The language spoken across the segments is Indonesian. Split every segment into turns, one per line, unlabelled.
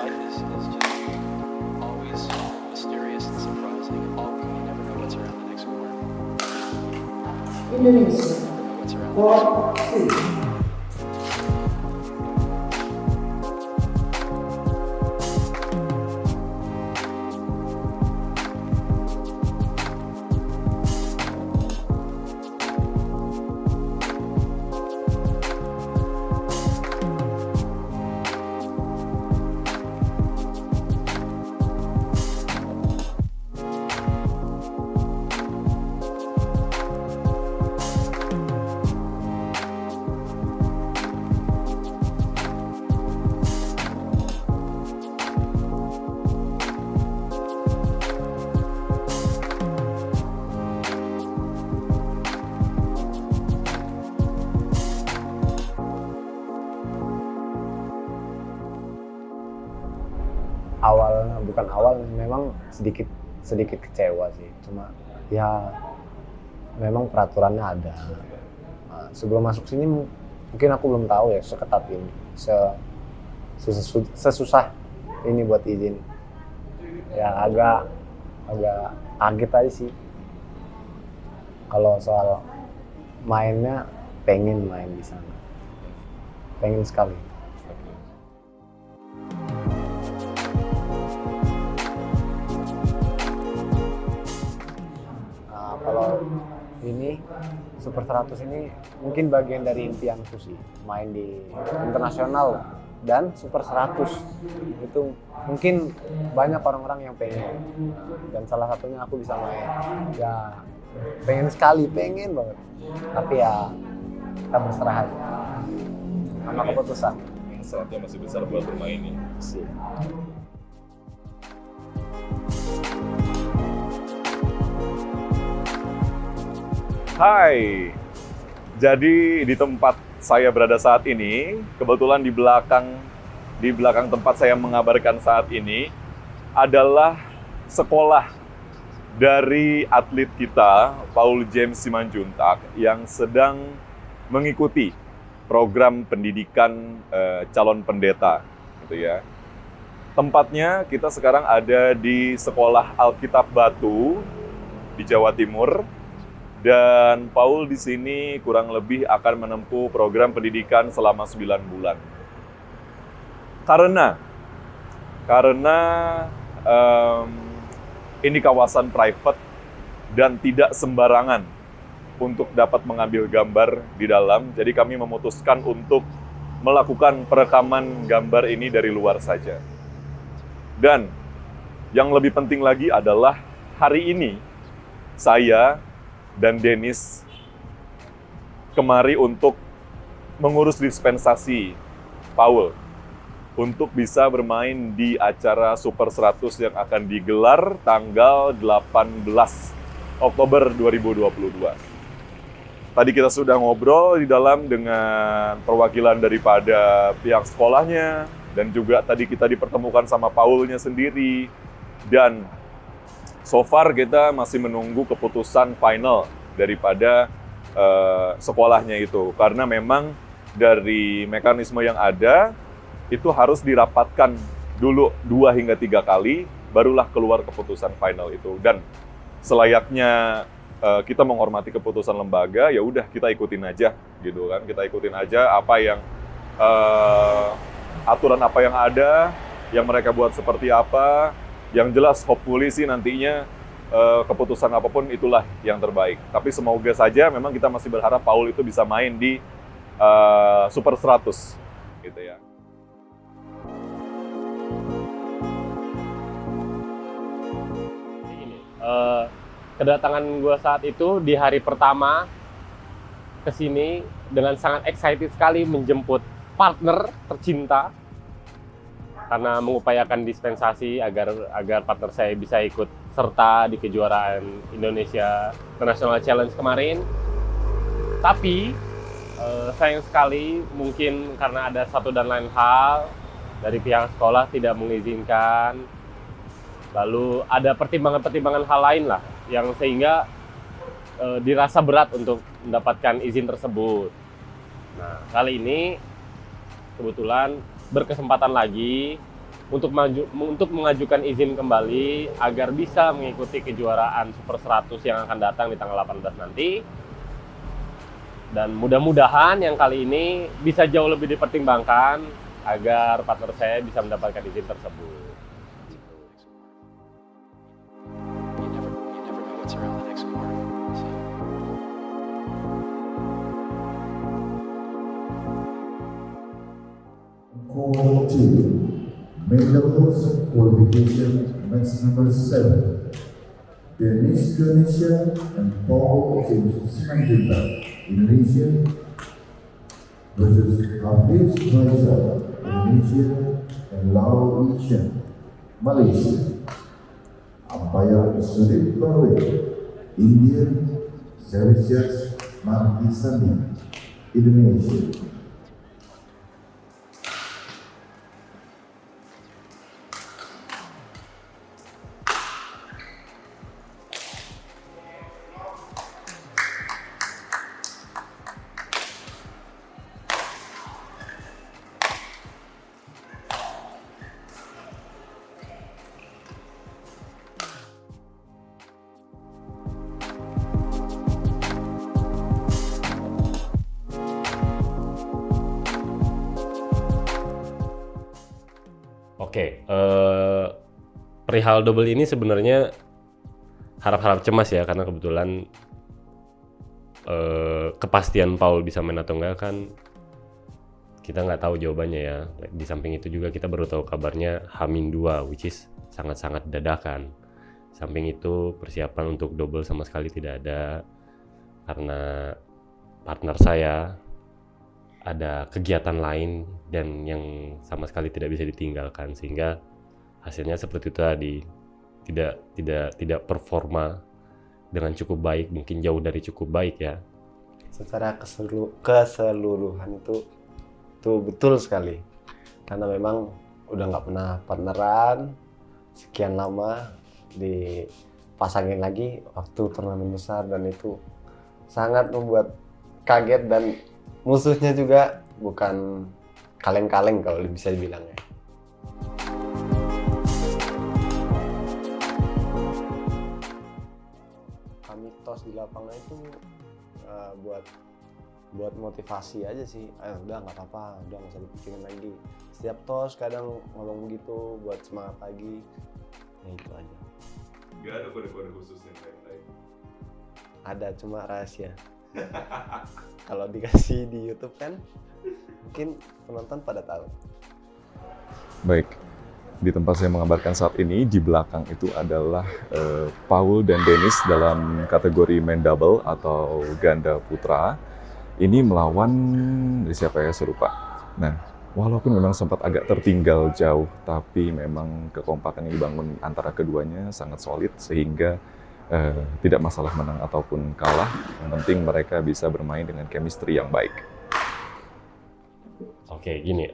life is just always mysterious and surprising. You never know what's around the next corner.
Indonesia.
You never know what's around the next
War
corner.
2.
Memang sedikit kecewa sih, cuma ya memang peraturannya ada. Nah, sebelum masuk sini mungkin aku belum tahu ya seketat ini, sesusah ini buat izin. Ya agak kaget aja sih. Kalau soal mainnya, pengen main di sana, pengen sekali. Kalau ini Super 100 ini mungkin bagian dari impianku sih, main di internasional dan Super 100 itu mungkin banyak orang-orang yang pengen, dan salah satunya aku bisa main. Ya pengen sekali, pengen banget, tapi ya kita berserah aja sama keputusan.
Saatnya masih besar buat bermain ya.
Sih.
Hai, jadi di tempat saya berada saat ini, kebetulan di belakang tempat saya mengabarkan saat ini adalah sekolah dari atlet kita, Paul James Simanjuntak, yang sedang mengikuti program pendidikan calon pendeta, gitu ya. Tempatnya kita sekarang ada di Sekolah Alkitab Batu di Jawa Timur. Dan Paul di sini kurang lebih akan menempuh program pendidikan selama 9 bulan. Karena ini kawasan private dan tidak sembarangan untuk dapat mengambil gambar di dalam. Jadi kami memutuskan untuk melakukan perekaman gambar ini dari luar saja. Dan yang lebih penting lagi adalah hari ini saya dan Dennis kemari untuk mengurus dispensasi Paul untuk bisa bermain di acara Super 100 yang akan digelar tanggal 18 Oktober 2022. Tadi kita sudah ngobrol di dalam dengan perwakilan daripada pihak sekolahnya, dan juga tadi kita dipertemukan sama Paulnya sendiri, dan so far kita masih menunggu keputusan final daripada sekolahnya itu. Karena memang dari mekanisme yang ada, itu harus dirapatkan dulu 2 hingga 3 kali, barulah keluar keputusan final itu. Dan selayaknya kita menghormati keputusan lembaga, ya udah kita ikutin aja gitu kan. Kita ikutin aja apa yang aturan apa yang ada, yang mereka buat seperti apa. Yang jelas, hopefully sih nantinya keputusan apapun itulah yang terbaik. Tapi semoga saja memang kita masih berharap Paul itu bisa main di Super 100 gitu ya.
Kedatangan gue saat itu di hari pertama ke sini dengan sangat excited sekali menjemput partner tercinta, karena mengupayakan dispensasi agar partner saya bisa ikut serta di kejuaraan Indonesia International Challenge kemarin. Tapi sayang sekali mungkin karena ada satu dan lain hal dari pihak sekolah tidak mengizinkan. Lalu ada pertimbangan-pertimbangan hal lain lah yang sehingga dirasa berat untuk mendapatkan izin tersebut. Nah, kali ini kebetulan berkesempatan lagi untuk mengajukan izin kembali agar bisa mengikuti kejuaraan Super 100 yang akan datang di tanggal 18 nanti. Dan mudah-mudahan yang kali ini bisa jauh lebih dipertimbangkan agar partner saya bisa mendapatkan izin tersebut.
You never know what's around the next corner. So.
Call 2. Main levels qualification match number 7. Dennis Indonesia and Paul James Simanjuntak, Indonesia versus Hafiz Faisal, Indonesia and Lau Ishan, Malaysia. Umpire Sudip Parwin, India, Servicius Marti Sandi, Indonesia.
Oke, perihal double ini sebenarnya harap-harap cemas ya, karena kebetulan kepastian Paul bisa main atau enggak kan kita nggak tahu jawabannya ya. Di samping itu juga kita baru tahu kabarnya H-2, which is sangat-sangat dadakan. Samping itu persiapan untuk double sama sekali tidak ada karena partner saya ada kegiatan lain dan yang sama sekali tidak bisa ditinggalkan, sehingga hasilnya seperti itu tadi, tidak performa dengan cukup baik, mungkin jauh dari cukup baik ya.
Secara keseluruhan itu betul sekali, karena memang udah nggak pernah partneran sekian lama, dipasangin lagi waktu turnamen besar, dan itu sangat membuat kaget, dan musuhnya juga bukan kaleng-kaleng kalau bisa dibilang ya. Kami tos di lapangan itu buat motivasi aja sih. Udah nggak apa-apa, udah nggak usah dipikirin lagi. Setiap tos kadang ngomong begitu buat semangat lagi. Ya itu aja.
Gak ada kode-kode khusus yang lain-lain.
Ada, cuma rahasia. Kalau dikasih di YouTube kan mungkin penonton pada tahu.
Baik, di tempat saya mengabarkan saat ini, di belakang itu adalah Paul dan Dennis dalam kategori main double atau ganda putra. Ini melawan siapa ya, saya lupa. Nah, walaupun memang sempat agak tertinggal jauh, tapi memang kekompakan yang dibangun antara keduanya sangat solid, sehingga tidak masalah menang ataupun kalah. Yang penting mereka bisa bermain dengan chemistry yang baik.
Oke, gini,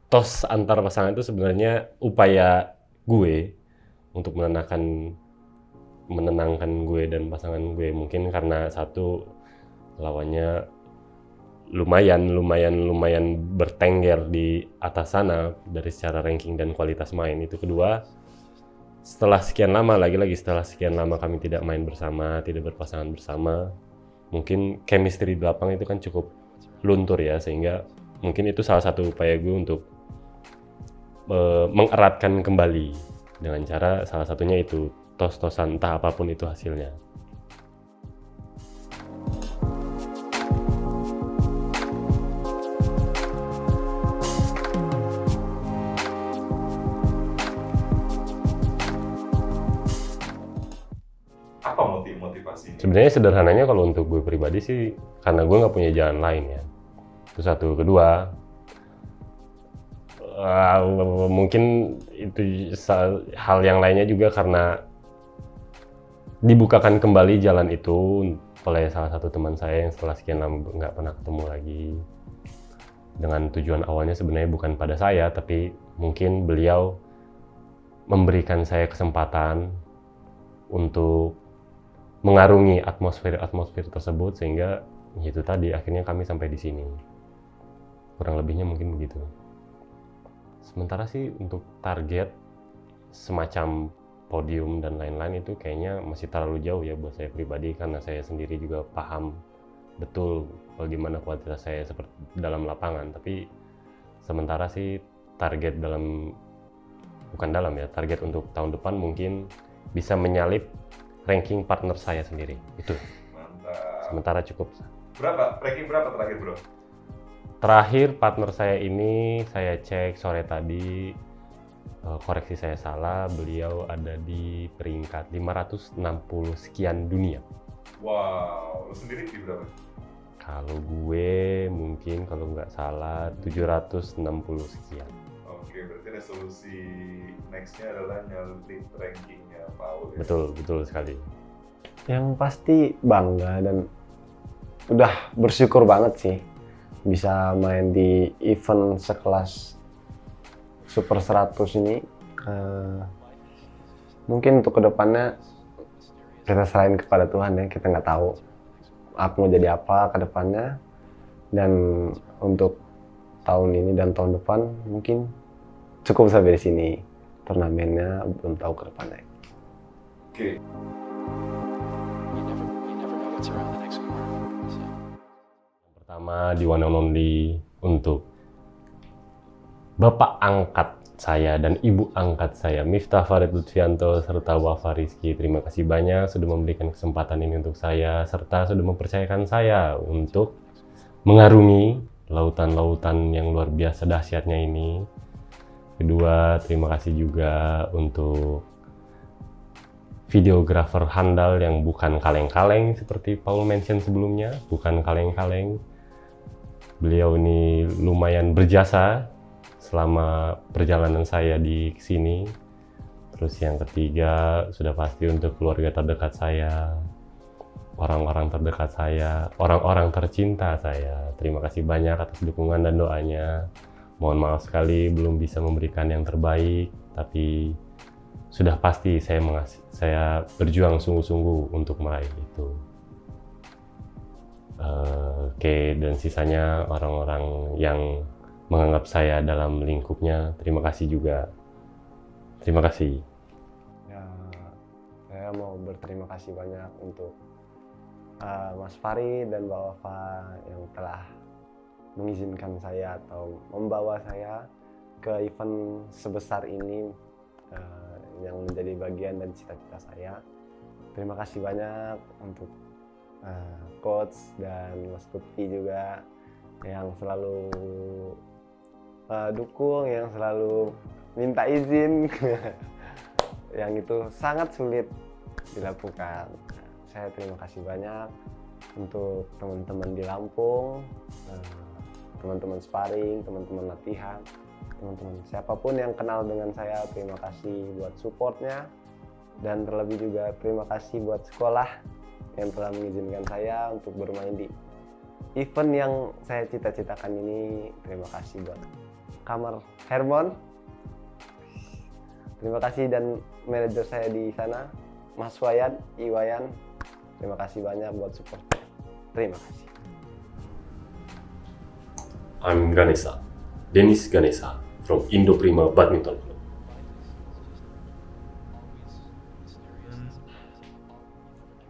tos antar pasangan itu sebenarnya upaya gue untuk menenangkan gue dan pasangan gue. Mungkin karena satu, lawannya lumayan bertengger di atas sana dari secara ranking dan kualitas main. Itu kedua, setelah sekian lama kami tidak main bersama, tidak berpasangan bersama, mungkin chemistry di lapang itu kan cukup luntur ya, sehingga mungkin itu salah satu upaya gue untuk mengeratkan kembali dengan cara salah satunya itu tos-tosan, entah apapun itu hasilnya.
Apa motivasinya?
Sebenarnya sederhananya kalau untuk gue pribadi sih karena gue nggak punya jalan lain ya. Itu satu. Kedua, mungkin itu hal yang lainnya juga karena dibukakan kembali jalan itu oleh salah satu teman saya yang setelah sekian lama nggak pernah ketemu lagi. Dengan tujuan awalnya sebenarnya bukan pada saya, tapi mungkin beliau memberikan saya kesempatan untuk mengarungi atmosfer tersebut, sehingga itu tadi akhirnya kami sampai di sini. Kurang lebihnya mungkin begitu. Sementara sih untuk target semacam podium dan lain-lain itu kayaknya masih terlalu jauh ya buat saya pribadi, karena saya sendiri juga paham betul bagaimana kualitas saya seperti dalam lapangan. Tapi sementara sih target target untuk tahun depan mungkin bisa menyalip ranking partner saya sendiri. Itu.
Mantap.
Sementara cukup.
Ranking berapa terakhir, Bro?
Terakhir partner saya ini saya cek sore tadi, koreksi saya salah, beliau ada di peringkat 560 sekian dunia.
Wow, lu sendiri di berapa?
Kalau gue mungkin kalau nggak salah 760 sekian.
Oke, berarti resolusi next-nya adalah nyalip rankingnya Paul ya?
Betul sekali.
Yang pasti bangga dan udah bersyukur banget sih bisa main di event sekelas Super 100 ini. Mungkin untuk kedepannya kita serahin kepada Tuhan ya, kita nggak tahu aku mau jadi apa kedepannya. Dan untuk tahun ini dan tahun depan mungkin cukup sampai di sini. Turnamennya belum tahu kedepannya.
Oke.
You never know what's around the next corner. So.
Pertama di one and only untuk bapak angkat saya dan ibu angkat saya, Miftah Farid Lutfianto serta Wafa Rizky. Terima kasih banyak sudah memberikan kesempatan ini untuk saya, serta sudah mempercayakan saya untuk mengarungi lautan-lautan yang luar biasa dahsyatnya ini. Kedua, terima kasih juga untuk videografer handal yang bukan kaleng-kaleng seperti Paul mention sebelumnya, bukan kaleng-kaleng. Beliau ini lumayan berjasa selama perjalanan saya di sini. Terus yang ketiga, sudah pasti untuk keluarga terdekat saya, orang-orang terdekat saya, orang-orang tercinta saya. Terima kasih banyak atas dukungan dan doanya. Mohon maaf sekali belum bisa memberikan yang terbaik, tapi sudah pasti saya berjuang sungguh-sungguh untuk meraih itu. Oke, dan sisanya orang-orang yang menganggap saya dalam lingkupnya, terima kasih juga. Terima kasih.
Ya, saya mau berterima kasih banyak untuk Mas Farid dan Mbak Wafa yang telah mengizinkan saya atau membawa saya ke event sebesar ini, yang menjadi bagian dan cita-cita saya. Terima kasih banyak untuk coach dan Mas Lutfi juga yang selalu dukung, yang selalu minta izin yang itu sangat sulit dilakukan. Saya terima kasih banyak untuk teman-teman di Lampung, teman-teman sparring, teman-teman latihan, teman-teman siapapun yang kenal dengan saya. Terima kasih buat supportnya, dan terlebih juga terima kasih buat sekolah yang telah mengizinkan saya untuk bermain di event yang saya cita-citakan ini. Terima kasih buat Kamar Hermon, terima kasih, dan manajer saya di sana Mas Wayan, Iwayan. Terima kasih banyak buat supportnya. Terima kasih.
I'm Ganesha, Dennis Ganesha from Indo Prima Badminton Club.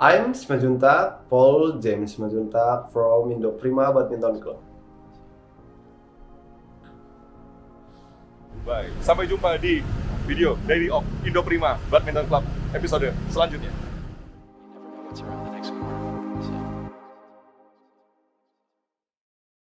I'm Simanjuntak, Paul James Simanjuntak from Indo Prima Badminton Club.
Baik, sampai jumpa di video Daily of Indo Prima Badminton Club episode selanjutnya.
You never know what's around the next corner.